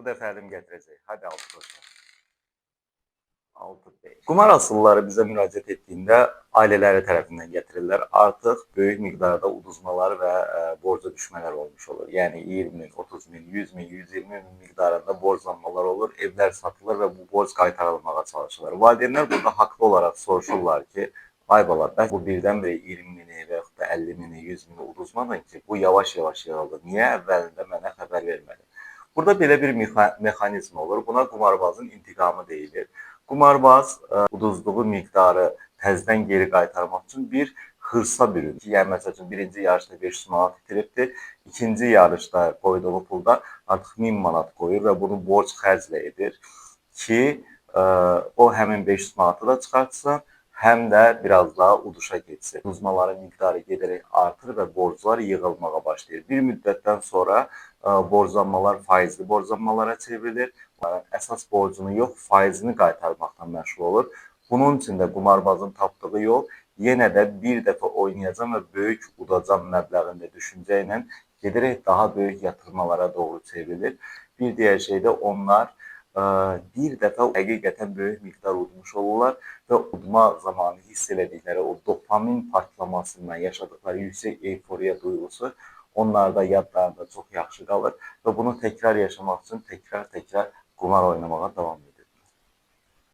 Bu dəfə əlim gətirəcək. Hadi 6 qoşaq. 6-5. Qumar asılları bizə müraciət etdiyində ailələri tərəfindən gətirirlər. Artıq böyük miqdarda uduzmalar və borca düşmələr olmuş olur. Yəni 20 min, 30 min, 100 min, 120 min miqdarında borclanmalar olur. Evlər satılır və bu borc qaytarılmağa çalışılır. Valideynlər burada haqlı olaraq soruşurlar ki, ay bala, bəlkə bu birdən-birə 20 mini və yaxud da 50 mini, 100 mini uduzmadın ki, bu yavaş-yavaş yığıldı. Niyə əvvəlində mənə xəbər vermədin? Burada belə bir mexanizm olur. Buna qumarbazın intiqamı deyilir. Qumarbaz uduzduğu miqdarı təzədən geri qaytarmaq üçün bir hırsa bürünür. Yəni, məsəl üçün, birinci yarışda 500 manat itiribdir, ikinci yarışda qoyduğu pulda artıq 1000 manat qoyur və bunu borc xərclə edir ki, o həmin 500 manatı da çıxartsın, həm də biraz daha uduşa getsin. Uduzmaların miqdarı gedərək artır və borclar yığılmağa başlayır. Bir müddətdən sonra borclanmalar faizli borclanmalara çevrilir. Əsas borcunu yox, faizini qaytarmaqla məşğul olur. Bunun üçün də qumarbazın tapdığı yol yenə də bir dəfə oynayacam və böyük udacam məbləğində düşüncə ilə gedərək daha böyük yatırmalara doğru çevrilir. Bir digər şey də onlar bir dəfə həqiqətən böyük miqdar udmuş olurlar və udma zamanı hiss elədikləri o dopamin partlamasından yaşadıkları yüksək euforiya duyğusu onlarda yadlarında çox yaxşı qalır və bunu təkrar yaşamaq üçün təkrar qumar oynamağa davam edir.